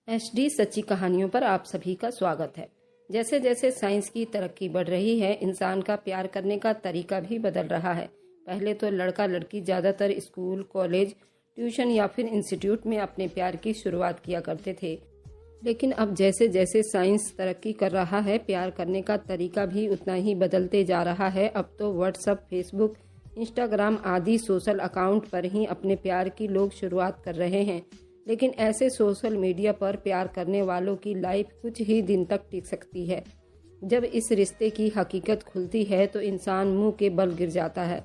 HD सच्ची कहानियों पर आप सभी का स्वागत है। जैसे जैसे साइंस की तरक्की बढ़ रही है, इंसान का प्यार करने का तरीका भी बदल रहा है। पहले तो लड़का लड़की ज़्यादातर स्कूल, कॉलेज, ट्यूशन या फिर इंस्टीट्यूट में अपने प्यार की शुरुआत किया करते थे। लेकिन अब जैसे जैसे साइंस तरक्की कर रहा है, प्यार करने का तरीका भी उतना ही बदलते जा रहा है। अब तो व्हाट्सएप, फेसबुक, इंस्टाग्राम आदि सोशल अकाउंट पर ही अपने प्यार की लोग शुरुआत कर रहे हैं। लेकिन ऐसे सोशल मीडिया पर प्यार करने वालों की लाइफ कुछ ही दिन तक टिक सकती है। जब इस रिश्ते की हकीकत खुलती है तो इंसान मुंह के बल गिर जाता है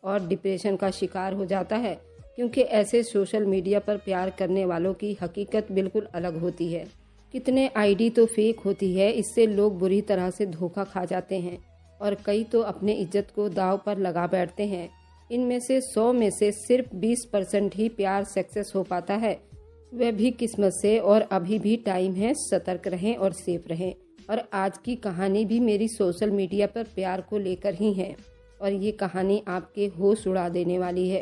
और डिप्रेशन का शिकार हो जाता है, क्योंकि ऐसे सोशल मीडिया पर प्यार करने वालों की हकीकत बिल्कुल अलग होती है। कितने आईडी तो फेक होती है, इससे लोग बुरी तरह से धोखा खा जाते हैं और कई तो अपने इज्जत को दांव पर लगा बैठते हैं। इनमें से 100 में से सिर्फ 20% ही प्यार सक्सेस हो पाता है, वह भी किस्मत से। और अभी भी टाइम है, सतर्क रहें और सेफ रहें। और आज की कहानी भी मेरी सोशल मीडिया पर प्यार को लेकर ही है और ये कहानी आपके होश उड़ा देने वाली है।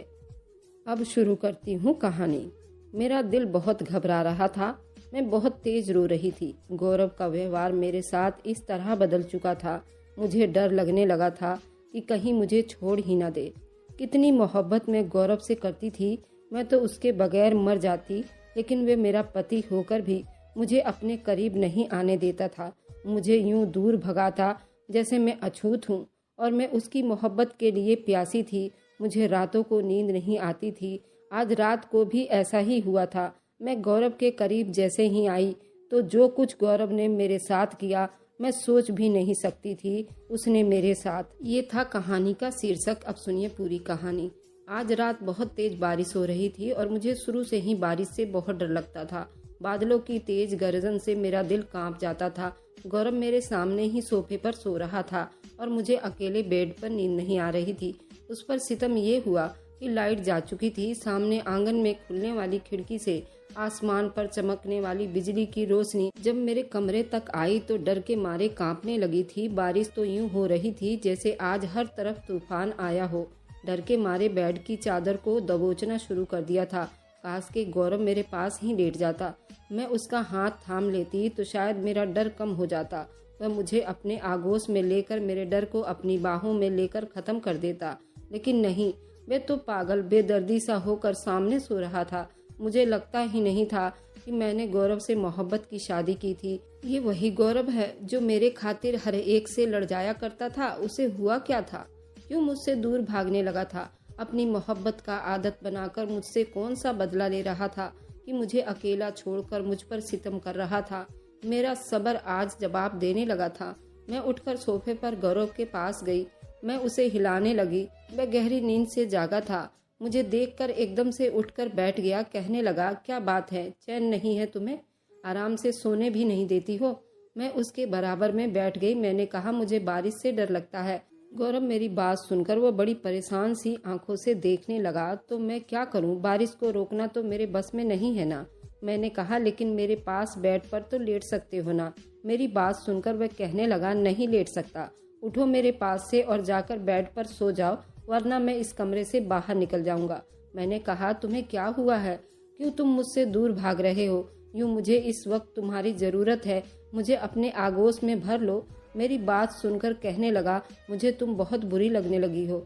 अब शुरू करती हूँ कहानी। मेरा दिल बहुत घबरा रहा था, मैं बहुत तेज रो रही थी। गौरव का व्यवहार मेरे साथ इस तरह बदल चुका था, मुझे डर लगने लगा था कि कहीं मुझे छोड़ ही ना दे। कितनी मोहब्बत मैं गौरव से करती थी, मैं तो उसके बगैर मर जाती, लेकिन वे मेरा पति होकर भी मुझे अपने करीब नहीं आने देता था। मुझे यूं दूर भगाता जैसे मैं अछूत हूँ और मैं उसकी मोहब्बत के लिए प्यासी थी। मुझे रातों को नींद नहीं आती थी। आज रात को भी ऐसा ही हुआ था। मैं गौरव के करीब जैसे ही आई तो जो कुछ गौरव ने मेरे साथ किया मैं सोच भी नहीं सकती थी उसने मेरे साथ। ये था कहानी का शीर्षक। अब सुनिए पूरी कहानी। आज रात बहुत तेज बारिश हो रही थी और मुझे शुरू से ही बारिश से बहुत डर लगता था। बादलों की तेज गर्जन से मेरा दिल कांप जाता था। गौरव मेरे सामने ही सोफे पर सो रहा था और मुझे अकेले बेड पर नींद नहीं आ रही थी। उस पर सितम ये हुआ कि लाइट जा चुकी थी। सामने आंगन में खुलने वाली खिड़की से आसमान पर चमकने वाली बिजली की रोशनी जब मेरे कमरे तक आई तो डर के मारे कांपने लगी थी। बारिश तो यूं हो रही थी जैसे आज हर तरफ तूफान आया हो। डर के मारे बेड की चादर को दबोचना शुरू कर दिया था। काश के गौरव मेरे पास ही लेट जाता, मैं उसका हाथ थाम लेती तो शायद मेरा डर कम हो जाता। वह मुझे अपने आगोश में लेकर मेरे डर को अपनी बाहों में लेकर खत्म कर देता। लेकिन नहीं, वह तो पागल बेदर्दी सा होकर सामने सो रहा था। मुझे लगता ही नहीं था कि मैंने गौरव से मोहब्बत की शादी की थी। ये वही गौरव है जो मेरे खातिर हर एक से लड़ जाया करता था। उसे हुआ क्या था, क्यों मुझसे दूर भागने लगा था? अपनी मोहब्बत का आदत बनाकर मुझसे कौन सा बदला ले रहा था कि मुझे अकेला छोड़कर मुझ पर सितम कर रहा था? मेरा सब्र आज जवाब देने लगा था। मैं उठकर सोफे पर गौरव के पास गई। मैं उसे हिलाने लगी। वह गहरी नींद से जागा था। मुझे देखकर एकदम से उठकर बैठ गया। कहने लगा, क्या बात है, चैन नहीं है तुम्हें? आराम से सोने भी नहीं देती हो? मैं उसके बराबर में बैठ गई। मैंने कहा, मुझे बारिश से डर लगता है। गौरव मेरी बात सुनकर वो बड़ी परेशान सी आंखों से देखने लगा। तो मैं क्या करूं? बारिश को रोकना तो मेरे बस में नहीं है ना। मैंने कहा, लेकिन मेरे पास बेड पर तो लेट सकते हो ना। मेरी बात सुनकर वह कहने लगा, नहीं लेट सकता। उठो मेरे पास से और जाकर बेड पर सो जाओ, वरना मैं इस कमरे से बाहर निकल जाऊंगा। मैंने कहा, तुम्हें क्या हुआ है? क्यों तुम मुझसे दूर भाग रहे हो? यूं मुझे इस वक्त तुम्हारी जरूरत है। मुझे अपने आगोश में भर लो। मेरी बात सुनकर कहने लगा, मुझे तुम बहुत बुरी लगने लगी हो,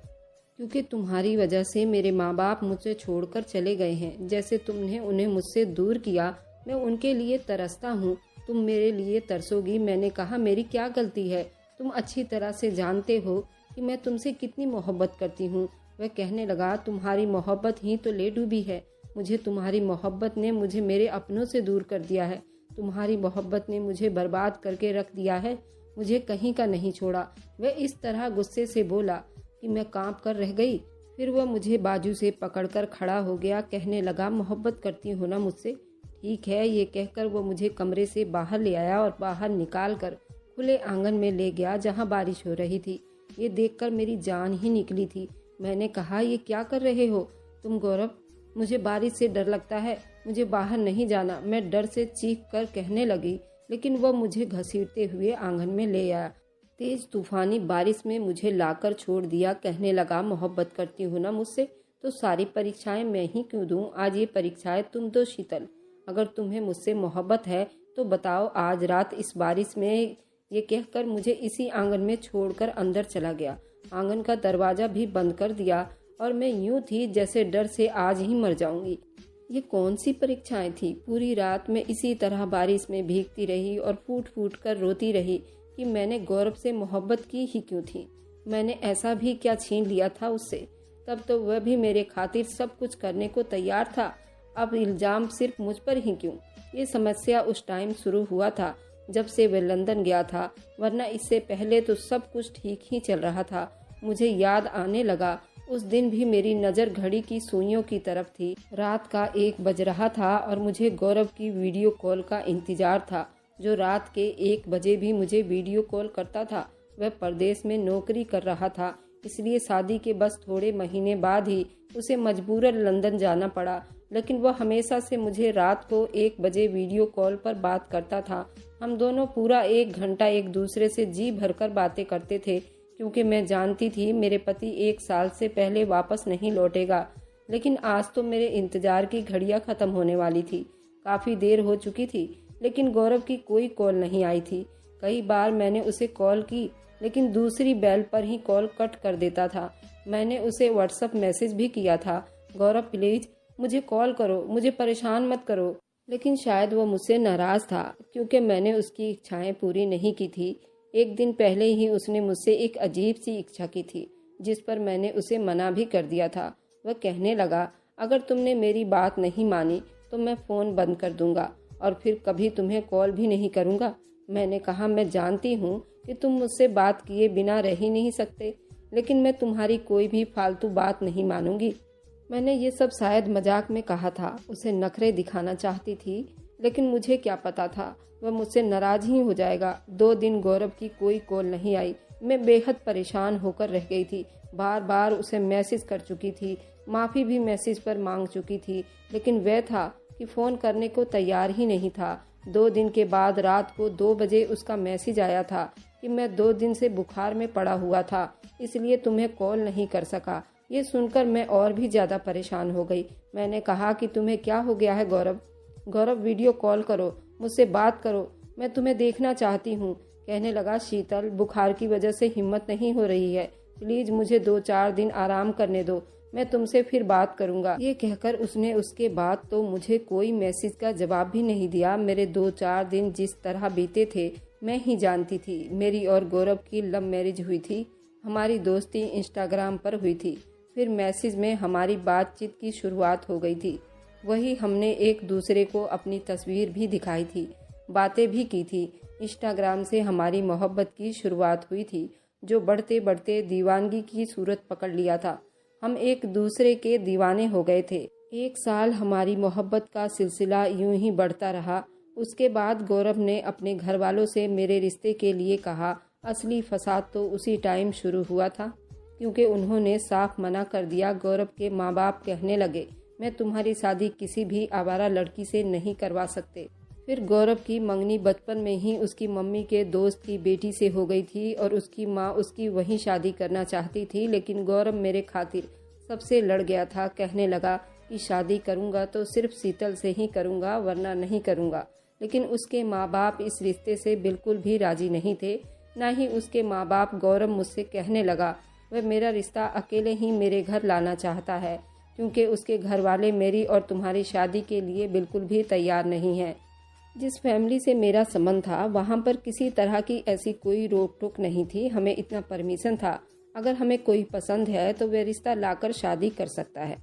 क्योंकि तुम्हारी वजह से मेरे माँ बाप मुझसे छोड़कर चले गए हैं। जैसे तुमने उन्हें मुझसे दूर किया, मैं उनके लिए तरसता हूँ। तुम मेरे लिए तरसोगी। मैंने कहा, मेरी क्या गलती है? तुम अच्छी तरह से जानते हो कि मैं तुमसे कितनी मोहब्बत करती हूँ। वह कहने लगा, तुम्हारी मोहब्बत ही तो ले डूबी है। मुझे तुम्हारी मोहब्बत ने मुझे मेरे अपनों से दूर कर दिया है। तुम्हारी मोहब्बत ने मुझे बर्बाद करके रख दिया है, मुझे कहीं का नहीं छोड़ा। वह इस तरह गुस्से से बोला कि मैं कांप कर रह गई। फिर वह मुझे बाजू से पकड़कर खड़ा हो गया। कहने लगा, मोहब्बत करती हो ना मुझसे? ठीक है। ये कहकर वो मुझे कमरे से बाहर ले आया और बाहर निकाल कर खुले आंगन में ले गया जहाँ बारिश हो रही थी। ये देखकर मेरी जान ही निकली थी। मैंने कहा, ये क्या कर रहे हो तुम गौरव? मुझे बारिश से डर लगता है, मुझे बाहर नहीं जाना। मैं डर से चीख कर कहने लगी, लेकिन वह मुझे घसीटते हुए आंगन में ले आया। तेज तूफानी बारिश में मुझे लाकर छोड़ दिया। कहने लगा, मोहब्बत करती हो ना मुझसे? तो सारी परीक्षाएं मैं ही क्यों दूं? आज ये परीक्षाएं तुम दो शीतल। अगर तुम्हें मुझसे मोहब्बत है तो बताओ आज रात इस बारिश में। ये कहकर मुझे इसी आंगन में छोड़कर अंदर चला गया। आंगन का दरवाजा भी बंद कर दिया और मैं यूं थी जैसे डर से आज ही मर जाऊंगी। ये कौन सी परीक्षाएं थी। पूरी रात मैं इसी तरह बारिश में भीगती रही और फूट फूट कर रोती रही कि मैंने गौरव से मोहब्बत की ही क्यों थी। मैंने ऐसा भी क्या छीन लिया था उससे। तब तो वह भी मेरे खातिर सब कुछ करने को तैयार था। अब इल्जाम सिर्फ मुझ पर ही क्यों। ये समस्या उस टाइम शुरू हुआ था जब से वह लंदन गया था, वरना इससे पहले तो सब कुछ ठीक ही चल रहा था। मुझे याद आने लगा उस दिन भी मेरी नज़र घड़ी की सुइयों की तरफ थी। रात का 1 बज रहा था और मुझे गौरव की वीडियो कॉल का इंतजार था। जो रात के 1 बजे भी मुझे वीडियो कॉल करता था वह परदेश में नौकरी कर रहा था, इसलिए शादी के बस थोड़े महीने बाद ही उसे मजबूरन लंदन जाना पड़ा। लेकिन वह हमेशा से मुझे रात को 1 बजे वीडियो कॉल पर बात करता था। हम दोनों पूरा 1 घंटा एक दूसरे से जी भरकर बातें करते थे, क्योंकि मैं जानती थी मेरे पति 1 साल से पहले वापस नहीं लौटेगा। लेकिन आज तो मेरे इंतजार की घड़ियां खत्म होने वाली थी। काफ़ी देर हो चुकी थी, लेकिन गौरव की कोई कॉल नहीं आई थी। कई बार मैंने उसे कॉल की, लेकिन दूसरी बेल पर ही कॉल कट कर देता था। मैंने उसे व्हाट्सएप मैसेज भी किया था, गौरव प्लीज़ मुझे कॉल करो, मुझे परेशान मत करो। लेकिन शायद वो मुझसे नाराज़ था, क्योंकि मैंने उसकी इच्छाएं पूरी नहीं की थी। एक दिन पहले ही उसने मुझसे एक अजीब सी इच्छा की थी, जिस पर मैंने उसे मना भी कर दिया था। वह कहने लगा, अगर तुमने मेरी बात नहीं मानी तो मैं फ़ोन बंद कर दूंगा और फिर कभी तुम्हें कॉल भी नहीं करूंगा। मैंने कहा, मैं जानती हूँ कि तुम मुझसे बात किए बिना रह ही नहीं सकते, लेकिन मैं तुम्हारी कोई भी फालतू बात नहीं मानूंगी। मैंने ये सब शायद मजाक में कहा था, उसे नखरे दिखाना चाहती थी, लेकिन मुझे क्या पता था वह मुझसे नाराज ही हो जाएगा। 2 दिन गौरव की कोई कॉल नहीं आई। मैं बेहद परेशान होकर रह गई थी। बार बार उसे मैसेज कर चुकी थी, माफ़ी भी मैसेज पर मांग चुकी थी, लेकिन वह था कि फ़ोन करने को तैयार ही नहीं था। 2 दिन के बाद रात को 2 बजे उसका मैसेज आया था कि मैं 2 दिन से बुखार में पड़ा हुआ था, इसलिए तुम्हें कॉल नहीं कर सका। ये सुनकर मैं और भी ज़्यादा परेशान हो गई। मैंने कहा कि तुम्हें क्या हो गया है गौरव? गौरव वीडियो कॉल करो, मुझसे बात करो, मैं तुम्हें देखना चाहती हूँ। कहने लगा, शीतल बुखार की वजह से हिम्मत नहीं हो रही है, प्लीज़ मुझे 2-4 दिन आराम करने दो, मैं तुमसे फिर बात करूँगा। ये कहकर उसने उसके बाद तो मुझे कोई मैसेज का जवाब भी नहीं दिया। मेरे 2-4 दिन जिस तरह बीते थे मैं ही जानती थी। मेरी और गौरव की लव मैरिज हुई थी। हमारी दोस्ती इंस्टाग्राम पर हुई थी, फिर मैसेज में हमारी बातचीत की शुरुआत हो गई थी। वही हमने एक दूसरे को अपनी तस्वीर भी दिखाई थी, बातें भी की थी। इंस्टाग्राम से हमारी मोहब्बत की शुरुआत हुई थी, जो बढ़ते बढ़ते दीवानगी की सूरत पकड़ लिया था। हम एक दूसरे के दीवाने हो गए थे। 1 साल हमारी मोहब्बत का सिलसिला यूं ही बढ़ता रहा। उसके बाद गौरव ने अपने घर वालों से मेरे रिश्ते के लिए कहा। असली फसाद तो उसी टाइम शुरू हुआ था, क्योंकि उन्होंने साफ मना कर दिया। गौरव के माँ बाप कहने लगे, मैं तुम्हारी शादी किसी भी आवारा लड़की से नहीं करवा सकते। फिर गौरव की मंगनी बचपन में ही उसकी मम्मी के दोस्त की बेटी से हो गई थी और उसकी माँ उसकी वहीं शादी करना चाहती थी, लेकिन गौरव मेरे खातिर सबसे लड़ गया था। कहने लगा कि शादी करूँगा तो सिर्फ शीतल से ही करूँगा, वरना नहीं करूँगा। लेकिन उसके माँ बाप इस रिश्ते से बिल्कुल भी राजी नहीं थे, न ही उसके माँ बाप। गौरव मुझसे कहने लगा वह मेरा रिश्ता अकेले ही मेरे घर लाना चाहता है, क्योंकि उसके घर वाले मेरी और तुम्हारी शादी के लिए बिल्कुल भी तैयार नहीं हैं। जिस फैमिली से मेरा संबंध था वहाँ पर किसी तरह की ऐसी कोई रोक टोक नहीं थी। हमें इतना परमिशन था, अगर हमें कोई पसंद है तो वह रिश्ता लाकर शादी कर सकता है,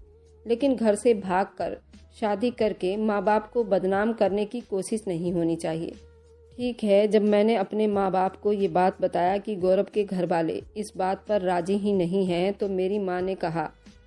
लेकिन घर से भागकर शादी करके माँ बाप को बदनाम करने की कोशिश नहीं होनी चाहिए। ठीक है, जब मैंने अपने माँ बाप को ये बात बताया कि गौरव के घर वाले इस बात पर राजी ही नहीं हैं, तो मेरी माँ ने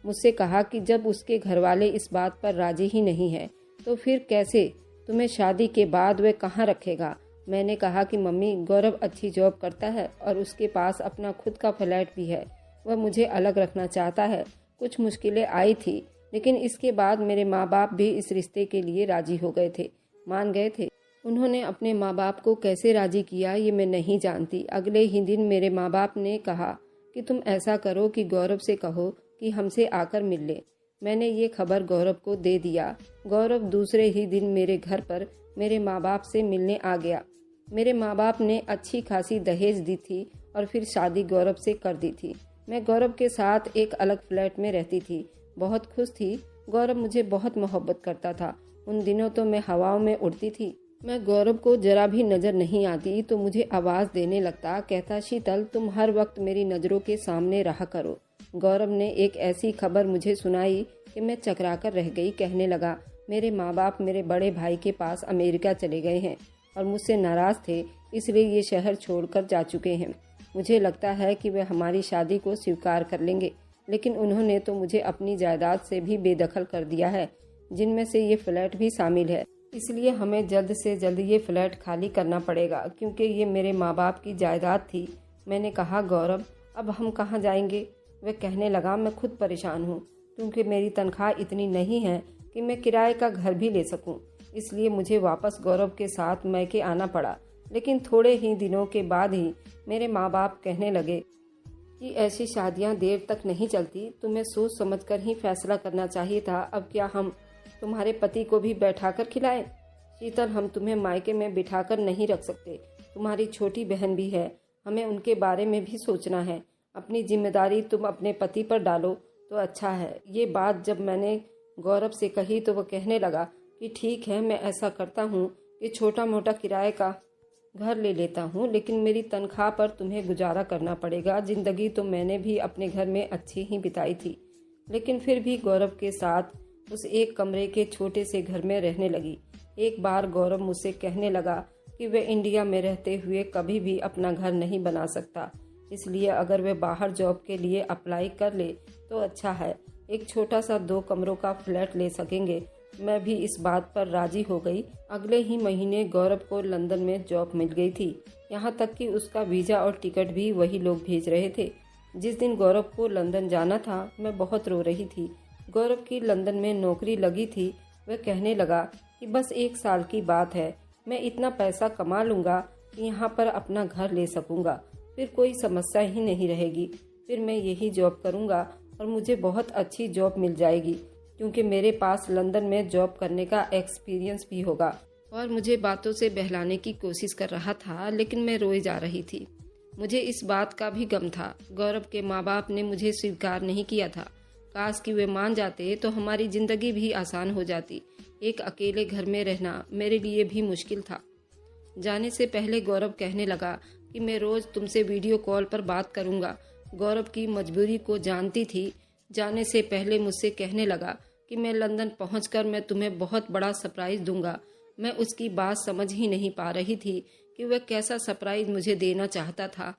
मुझसे कहा कि जब उसके घर वाले इस बात पर राजी ही नहीं हैं, तो फिर कैसे तुम्हें शादी के बाद वह कहाँ रखेगा। मैंने कहा कि मम्मी, गौरव अच्छी जॉब करता है और उसके पास अपना खुद का फ्लैट भी है, वह मुझे अलग रखना चाहता है। कुछ मुश्किलें आई थी, लेकिन इसके बाद मेरे माँ बाप भी इस रिश्ते के लिए राजी हो गए थे, मान गए थे। उन्होंने अपने माँ बाप को कैसे राजी किया ये मैं नहीं जानती। अगले ही दिन मेरे माँ बाप ने कहा कि तुम ऐसा करो कि गौरव से कहो कि हमसे आकर मिल ले। मैंने ये खबर गौरव को दे दिया। गौरव दूसरे ही दिन मेरे घर पर मेरे माँ बाप से मिलने आ गया। मेरे माँ बाप ने अच्छी खासी दहेज दी थी और फिर शादी गौरव से कर दी थी। मैं गौरव के साथ एक अलग फ्लैट में रहती थी। बहुत खुश थी। गौरव मुझे बहुत मोहब्बत करता था। उन दिनों तो मैं हवाओं में उड़ती थी। मैं गौरव को जरा भी नजर नहीं आती तो मुझे आवाज देने लगता, कहता, शीतल तुम हर वक्त मेरी नजरों के सामने रहा करो। गौरव ने एक ऐसी खबर मुझे सुनाई कि मैं चकरा कर रह गई। कहने लगा, मेरे माँ बाप मेरे बड़े भाई के पास अमेरिका चले गए हैं और मुझसे नाराज थे, इसलिए ये शहर छोड़कर जा चुके हैं। मुझे लगता है कि वे हमारी शादी को स्वीकार कर लेंगे, लेकिन उन्होंने तो मुझे अपनी जायदाद से भी बेदखल कर दिया है, जिनमें से ये फ्लैट भी शामिल है। इसलिए हमें जल्द से जल्द ये फ्लैट खाली करना पड़ेगा, क्योंकि ये मेरे माँ बाप की जायदाद थी। मैंने कहा, गौरव अब हम कहाँ जाएंगे? वह कहने लगा, मैं खुद परेशान हूँ, क्योंकि मेरी तनख्वाह इतनी नहीं है कि मैं किराए का घर भी ले सकूं। इसलिए मुझे वापस गौरव के साथ मैके आना पड़ा। लेकिन थोड़े ही दिनों के बाद ही मेरे माँ बाप कहने लगे कि ऐसी शादियां देर तक नहीं चलती, तुम्हें सोच समझकर ही फैसला करना चाहिए था। अब क्या हम तुम्हारे पति को भी बैठाकर खिलाएं? शीतल, हम तुम्हें मायके में बिठाकर नहीं रख सकते। तुम्हारी छोटी बहन भी है, हमें उनके बारे में भी सोचना है। अपनी जिम्मेदारी तुम अपने पति पर डालो तो अच्छा है। ये बात जब मैंने गौरव से कही तो वह कहने लगा कि ठीक है, मैं ऐसा करता हूँ कि छोटा मोटा किराए का घर ले लेता हूँ, लेकिन मेरी तनख्वाह पर तुम्हें गुजारा करना पड़ेगा। जिंदगी तो मैंने भी अपने घर में अच्छी ही बिताई थी, लेकिन फिर भी गौरव के साथ उस एक कमरे के छोटे से घर में रहने लगी। एक बार गौरव मुझसे कहने लगा कि वह इंडिया में रहते हुए कभी भी अपना घर नहीं बना सकता, इसलिए अगर वह बाहर जॉब के लिए अप्लाई कर ले तो अच्छा है। एक छोटा सा 2 कमरों का फ्लैट ले सकेंगे। मैं भी इस बात पर राजी हो गई। अगले ही महीने गौरव को लंदन में जॉब मिल गई थी। यहाँ तक कि उसका वीज़ा और टिकट भी वही लोग भेज रहे थे। जिस दिन गौरव को लंदन जाना था, मैं बहुत रो रही थी। गौरव की लंदन में नौकरी लगी थी। वह कहने लगा कि बस 1 साल की बात है, मैं इतना पैसा कमा लूँगा कि यहाँ पर अपना घर ले सकूँगा, फिर कोई समस्या ही नहीं रहेगी। फिर मैं यही जॉब करूँगा और मुझे बहुत अच्छी जॉब मिल जाएगी, क्योंकि मेरे पास लंदन में जॉब करने का एक्सपीरियंस भी होगा। और मुझे बातों से बहलाने की कोशिश कर रहा था, लेकिन मैं रोई जा रही थी। मुझे इस बात का भी गम था। गौरव के माँ बाप ने मुझे स्वीकार नहीं किया था। काश कि वे मान जाते तो हमारी जिंदगी भी आसान हो जाती। एक अकेले घर में रहना मेरे लिए भी मुश्किल था। जाने से पहले गौरव कहने लगा कि मैं रोज तुमसे वीडियो कॉल पर बात करूंगा। गौरव की मजबूरी को जानती थी। जाने से पहले मुझसे कहने लगा कि मैं लंदन पहुंचकर मैं तुम्हें बहुत बड़ा सरप्राइज दूंगा। मैं उसकी बात समझ ही नहीं पा रही थी कि वह कैसा सरप्राइज मुझे देना चाहता था।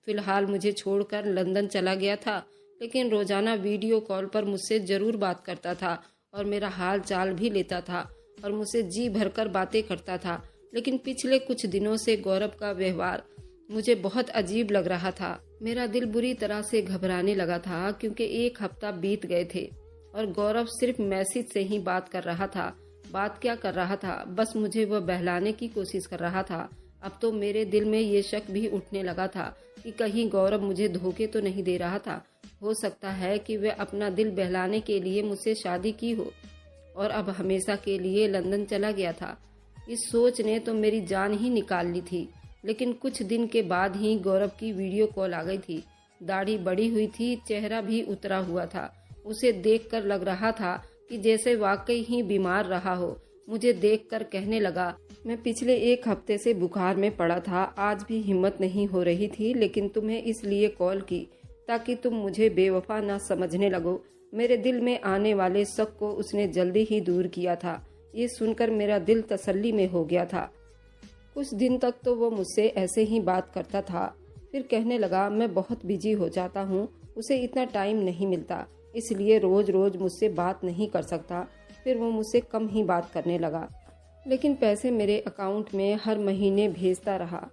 फिलहाल मुझे छोड़कर लंदन चला गया था, लेकिन रोजाना वीडियो कॉल पर मुझसे जरूर बात करता था और मेरा हाल चाल भी लेता था और मुझसे जी भरकर बातें करता था। लेकिन पिछले कुछ दिनों से गौरव का व्यवहार मुझे बहुत अजीब लग रहा था। मेरा दिल बुरी तरह से घबराने लगा था, क्योंकि 1 हफ्ता बीत गए थे और गौरव सिर्फ मैसेज से ही बात कर रहा था। बात क्या कर रहा था, बस मुझे वह बहलाने की कोशिश कर रहा था। अब तो मेरे दिल में ये शक भी उठने लगा था कि कहीं गौरव मुझे धोखे तो नहीं दे रहा था। हो सकता है कि वह अपना दिल बहलाने के लिए मुझसे शादी की हो और अब हमेशा के लिए लंदन चला गया था। इस सोच ने तो मेरी जान ही निकाल ली थी। लेकिन कुछ दिन के बाद ही गौरव की वीडियो कॉल आ गई थी। दाढ़ी बड़ी हुई थी, चेहरा भी उतरा हुआ था। उसे देखकर लग रहा था कि जैसे वाकई ही बीमार रहा हो। मुझे देखकर कहने लगा, मैं पिछले 1 हफ्ते से बुखार में पड़ा था, आज भी हिम्मत नहीं हो रही थी, लेकिन तुम्हें इसलिए कॉल की ताकि तुम मुझे बेवफा ना समझने लगो। मेरे दिल में आने वाले शक को उसने जल्दी ही दूर किया था। ये सुनकर मेरा दिल तसल्ली में हो गया था। कुछ दिन तक तो वो मुझसे ऐसे ही बात करता था, फिर कहने लगा, मैं बहुत बिजी हो जाता हूँ, उसे इतना टाइम नहीं मिलता, इसलिए रोज रोज मुझसे बात नहीं कर सकता। फिर वो मुझसे कम ही बात करने लगा, लेकिन पैसे मेरे अकाउंट में हर महीने भेजता रहा।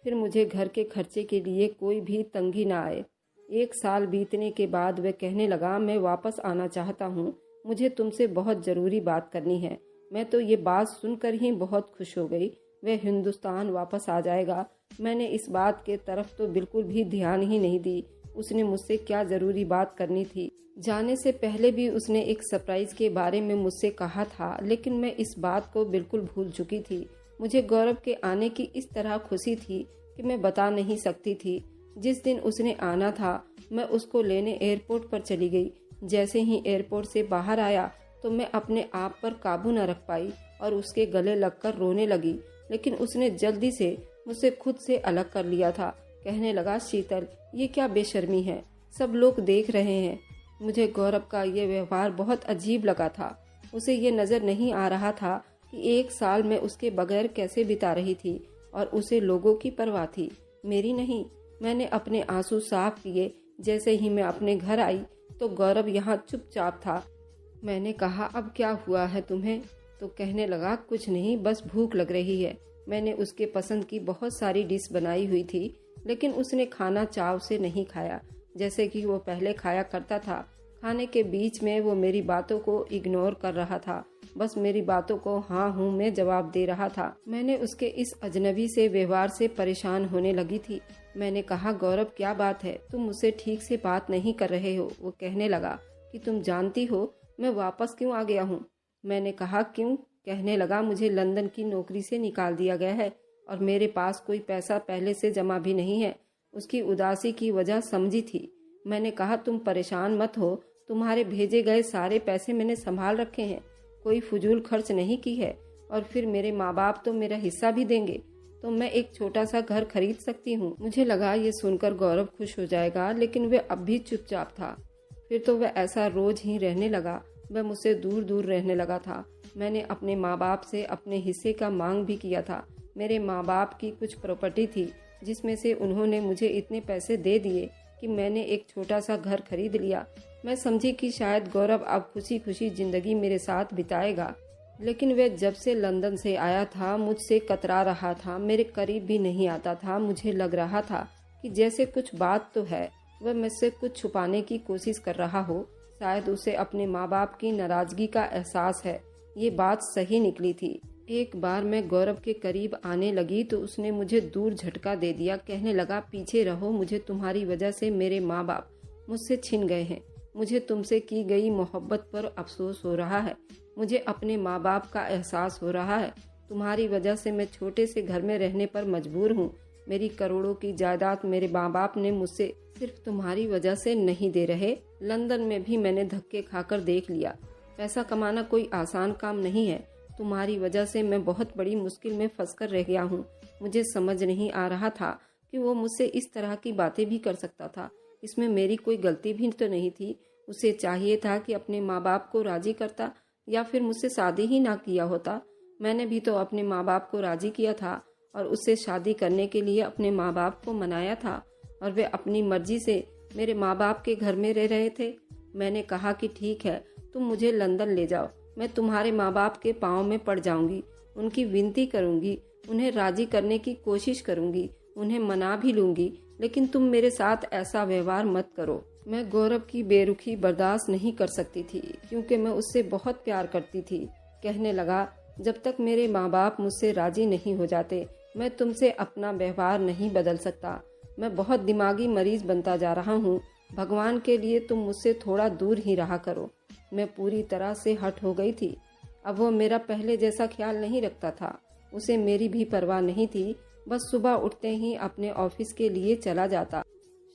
फिर मुझे घर के खर्चे के लिए कोई भी तंगी ना आए। 1 साल बीतने के बाद वह कहने लगा, मैं वापस आना चाहता हूँ, मुझे तुमसे बहुत ज़रूरी बात करनी है। मैं तो ये बात सुनकर ही बहुत खुश हो गई। वह हिंदुस्तान वापस आ जाएगा। मैंने इस बात के तरफ तो बिल्कुल भी ध्यान ही नहीं दी। उसने मुझसे क्या ज़रूरी बात करनी थी। जाने से पहले भी उसने एक सरप्राइज़ के बारे में मुझसे कहा था, लेकिन मैं इस बात को बिल्कुल भूल चुकी थी। मुझे गौरव के आने की इस तरह खुशी थी कि मैं बता नहीं सकती थी। जिस दिन उसने आना था, मैं उसको लेने एयरपोर्ट पर चली गई। जैसे ही एयरपोर्ट से बाहर आया तो मैं अपने आप पर काबू न रख पाई और उसके गले लगकर रोने लगी, लेकिन उसने जल्दी से मुझसे खुद से अलग कर लिया था। कहने लगा, शीतल, ये क्या बेशर्मी है, सब लोग देख रहे हैं। मुझे गौरव का ये व्यवहार बहुत अजीब लगा था। उसे ये नज़र नहीं आ रहा था कि 1 साल में उसके बगैर कैसे बिता रही थी और उसे लोगों की परवाह थी, मेरी नहीं। मैंने अपने आंसू साफ किए। जैसे ही मैं अपने घर आई तो गौरव यहाँ चुपचाप था। मैंने कहा, अब क्या हुआ है तुम्हें? तो कहने लगा, कुछ नहीं, बस भूख लग रही है। मैंने उसके पसंद की बहुत सारी डिश बनाई हुई थी, लेकिन उसने खाना चाव से नहीं खाया जैसे कि वो पहले खाया करता था। खाने के बीच में वो मेरी बातों को इग्नोर कर रहा था, बस मेरी बातों को हाँ हूँ में जवाब दे रहा था। मैंने उसके इस अजनबी से व्यवहार से परेशान होने लगी थी। मैंने कहा, गौरव, क्या बात है, तुम मुझसे ठीक से बात नहीं कर रहे हो। वो कहने लगा कि तुम जानती हो मैं वापस क्यों आ गया हूँ। मैंने कहा, क्यों? कहने लगा, मुझे लंदन की नौकरी से निकाल दिया गया है और मेरे पास कोई पैसा पहले से जमा भी नहीं है। उसकी उदासी की वजह समझी थी। मैंने कहा, तुम परेशान मत हो, तुम्हारे भेजे गए सारे पैसे मैंने संभाल रखे हैं, कोई फजूल खर्च नहीं की है। और फिर मेरे माँ बाप तो मेरा हिस्सा भी देंगे, तो मैं एक छोटा सा घर खरीद सकती हूँ। मुझे लगा ये सुनकर गौरव खुश हो जाएगा, लेकिन वह अब भी चुपचाप था। फिर तो वह ऐसा रोज ही रहने लगा। वह मुझसे दूर दूर रहने लगा था। मैंने अपने माँ बाप से अपने हिस्से का मांग भी किया था। मेरे माँ बाप की कुछ प्रॉपर्टी थी, जिसमें से उन्होंने मुझे इतने पैसे दे दिए कि मैंने एक छोटा सा घर खरीद लिया। मैं समझी कि शायद गौरव अब खुशी खुशी जिंदगी मेरे साथ बिताएगा, लेकिन वह जब से लंदन से आया था मुझसे कतरा रहा था, मेरे करीब भी नहीं आता था। मुझे लग रहा था कि जैसे कुछ बात तो है, वह मुझसे कुछ छुपाने की कोशिश कर रहा हो। शायद उसे अपने माँ बाप की नाराजगी का एहसास है। ये बात सही निकली थी। एक बार मैं गौरव के करीब आने लगी तो उसने मुझे दूर झटका दे दिया। कहने लगा, पीछे रहो, मुझे तुम्हारी वजह से मेरे माँ बाप मुझसे छिन गए हैं। मुझे तुमसे की गई मोहब्बत पर अफसोस हो रहा है। मुझे अपने माँ बाप का एहसास हो रहा है। तुम्हारी वजह से मैं छोटे से घर में रहने पर मजबूर हूँ। मेरी करोड़ों की जायदाद मेरे माँ बाप ने मुझसे सिर्फ तुम्हारी वजह से नहीं दे रहे। लंदन में भी मैंने धक्के खाकर देख लिया। पैसा कमाना कोई आसान काम नहीं है। तुम्हारी वजह से मैं बहुत बड़ी मुश्किल में फंसकर रह गया हूँ। मुझे समझ नहीं आ रहा था कि वो मुझसे इस तरह की बातें भी कर सकता था। इसमें मेरी कोई गलती भी तो नहीं थी। उसे चाहिए था कि अपने माँ बाप को राजी करता या फिर मुझसे शादी ही ना किया होता। मैंने भी तो अपने माँ बाप को राजी किया था और उससे शादी करने के लिए अपने माँ बाप को मनाया था, और वे अपनी मर्जी से मेरे माँ बाप के घर में रह रहे थे। मैंने कहा कि ठीक है, तुम मुझे लंदन ले जाओ, मैं तुम्हारे माँ बाप के पाँव में पड़ जाऊंगी, उनकी विनती करूंगी, उन्हें राजी करने की कोशिश करूंगी, उन्हें मना भी लूंगी, लेकिन तुम मेरे साथ ऐसा व्यवहार मत करो। मैं गौरव की बेरुखी बर्दाश्त नहीं कर सकती थी, क्योंकि मैं उससे बहुत प्यार करती थी। कहने लगा, जब तक मेरे माँ बाप मुझसे राजी नहीं हो जाते, मैं तुमसे अपना व्यवहार नहीं बदल सकता। मैं बहुत दिमागी मरीज बनता जा रहा हूँ। भगवान के लिए तुम मुझसे थोड़ा दूर ही रहा करो। मैं पूरी तरह से हट हो गई थी। अब वो मेरा पहले जैसा ख्याल नहीं रखता था। उसे मेरी भी परवाह नहीं थी। बस सुबह उठते ही अपने ऑफिस के लिए चला जाता।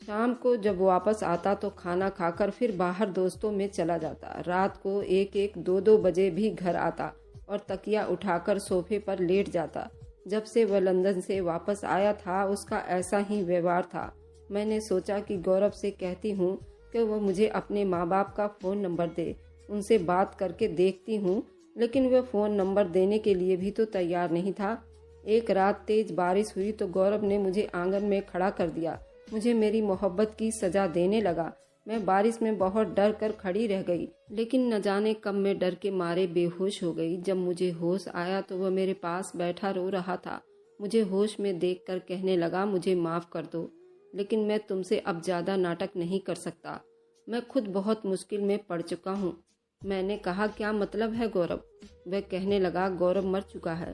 शाम को जब वापस आता तो खाना खाकर फिर बाहर दोस्तों में चला जाता। रात को 1-1, 2-2 बजे भी घर आता और तकिया उठाकर सोफे पर लेट जाता। जब से वह लंदन से वापस आया था उसका ऐसा ही व्यवहार था। मैंने सोचा कि गौरव से कहती हूँ कि वह मुझे अपने माँ बाप का फ़ोन नंबर दे, उनसे बात करके देखती हूँ, लेकिन वह फ़ोन नंबर देने के लिए भी तो तैयार नहीं था। एक रात तेज बारिश हुई तो गौरव ने मुझे आंगन में खड़ा कर दिया। मुझे मेरी मोहब्बत की सज़ा देने लगा। मैं बारिश में बहुत डर कर खड़ी रह गई, लेकिन न जाने कब मैं डर के मारे बेहोश हो गई। जब मुझे होश आया तो वह मेरे पास बैठा रो रहा था। मुझे होश में देखकर कहने लगा, मुझे माफ़ कर दो, लेकिन मैं तुमसे अब ज़्यादा नाटक नहीं कर सकता। मैं खुद बहुत मुश्किल में पड़ चुका हूँ। मैंने कहा, क्या मतलब है गौरव? वह कहने लगा, गौरव मर चुका है।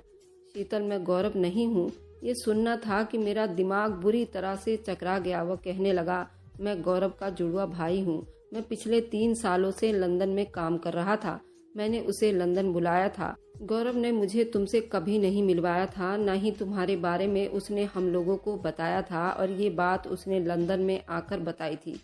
शीतल, मैं गौरव नहीं हूँ। ये सुनना था कि मेरा दिमाग बुरी तरह से चकरा गया। वह कहने लगा, मैं गौरव का जुड़वा भाई हूँ। मैं पिछले 3 सालों से लंदन में काम कर रहा था। मैंने उसे लंदन बुलाया था। गौरव ने मुझे तुमसे कभी नहीं मिलवाया था, न ही तुम्हारे बारे में उसने हम लोगों को बताया था, और ये बात उसने लंदन में आकर बताई थी।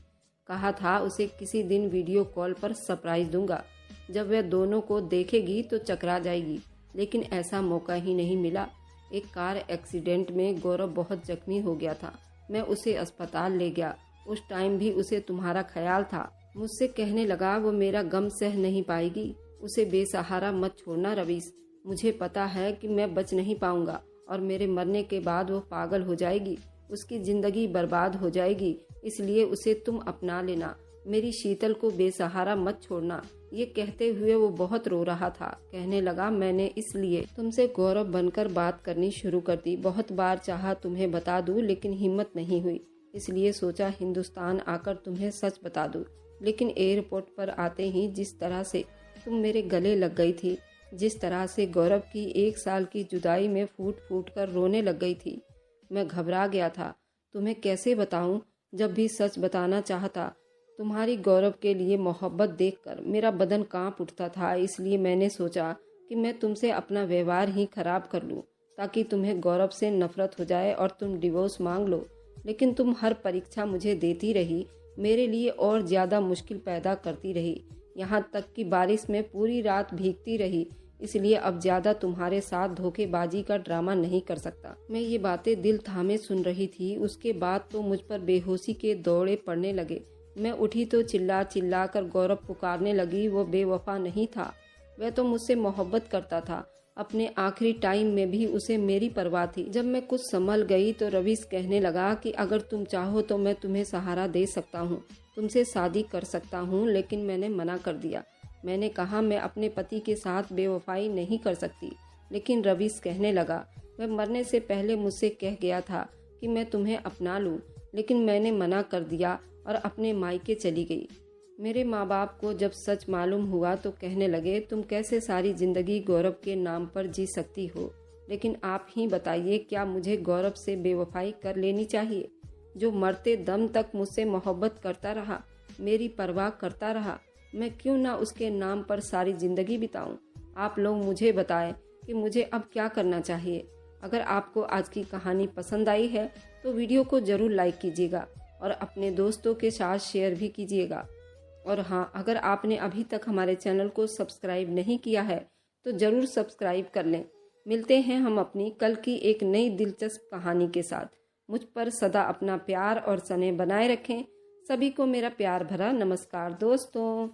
कहा था उसे किसी दिन वीडियो कॉल पर सरप्राइज दूंगा। जब वह दोनों को देखेगी तो चकरा जाएगी, लेकिन ऐसा मौका ही नहीं मिला। एक कार एक्सीडेंट में गौरव बहुत जख्मी हो गया था। मैं उसे अस्पताल ले गया। उस टाइम भी उसे तुम्हारा ख्याल था। मुझसे कहने लगा वो मेरा गम सह नहीं पाएगी। उसे बेसहारा मत छोड़ना रवीश। मुझे पता है कि मैं बच नहीं पाऊंगा और मेरे मरने के बाद वो पागल हो जाएगी, उसकी जिंदगी बर्बाद हो जाएगी। इसलिए उसे तुम अपना लेना। मेरी शीतल को बेसहारा मत छोड़ना। ये कहते हुए वो बहुत रो रहा था। कहने लगा, मैंने इसलिए तुमसे गौरव बनकर बात करनी शुरू कर दी। बहुत बार चाहा तुम्हें बता दूं, लेकिन हिम्मत नहीं हुई। इसलिए सोचा हिंदुस्तान आकर तुम्हें सच बता दूं। लेकिन एयरपोर्ट पर आते ही जिस तरह से तुम मेरे गले लग गई थी, जिस तरह से गौरव की 1 साल की जुदाई में फूट फूट कर रोने लग गई थी, मैं घबरा गया था। तुम्हें कैसे बताऊं? जब भी सच बताना चाहता, तुम्हारी गौरव के लिए मोहब्बत देखकर मेरा बदन कांप उठता था। इसलिए मैंने सोचा कि मैं तुमसे अपना व्यवहार ही खराब कर लूं, ताकि तुम्हें गौरव से नफरत हो जाए और तुम डिवोर्स मांग लो। लेकिन तुम हर परीक्षा मुझे देती रही, मेरे लिए और ज्यादा मुश्किल पैदा करती रही, यहाँ तक कि बारिश में पूरी रात भीगती रही। इसलिए अब ज्यादा तुम्हारे साथ धोखेबाजी का ड्रामा नहीं कर सकता। मैं ये बातें दिल थामे सुन रही थी। उसके बाद तो मुझ पर बेहोशी के दौरे पड़ने लगे। मैं उठी तो चिल्ला चिल्ला कर गौरव पुकारने लगी। वो बेवफा नहीं था, वह तो मुझसे मोहब्बत करता था। अपने आखिरी टाइम में भी उसे मेरी परवाह थी। जब मैं कुछ संभल गई तो रवीश कहने लगा कि अगर तुम चाहो तो मैं तुम्हें सहारा दे सकता हूँ, तुमसे शादी कर सकता हूँ। लेकिन मैंने मना कर दिया। मैंने कहा मैं अपने पति के साथ बेवफाई नहीं कर सकती। लेकिन रवीश कहने लगा, वह मरने से पहले मुझसे कह गया था कि मैं तुम्हें अपना लूं, लेकिन मैंने मना कर दिया और अपने मायके चली गई। मेरे माँ बाप को जब सच मालूम हुआ तो कहने लगे, तुम कैसे सारी जिंदगी गौरव के नाम पर जी सकती हो। लेकिन आप ही बताइए, क्या मुझे गौरव से बेवफाई कर लेनी चाहिए, जो मरते दम तक मुझसे मोहब्बत करता रहा, मेरी परवाह करता रहा? मैं क्यों ना उसके नाम पर सारी जिंदगी बिताऊं? आप लोग मुझे बताएं कि मुझे अब क्या करना चाहिए। अगर आपको आज की कहानी पसंद आई है तो वीडियो को जरूर लाइक कीजिएगा और अपने दोस्तों के साथ शेयर भी कीजिएगा। और हाँ, अगर आपने अभी तक हमारे चैनल को सब्सक्राइब नहीं किया है तो जरूर सब्सक्राइब कर लें। मिलते हैं हम अपनी कल की एक नई दिलचस्प कहानी के साथ। मुझ पर सदा अपना प्यार और स्नेह बनाए रखें। सभी को मेरा प्यार भरा नमस्कार दोस्तों।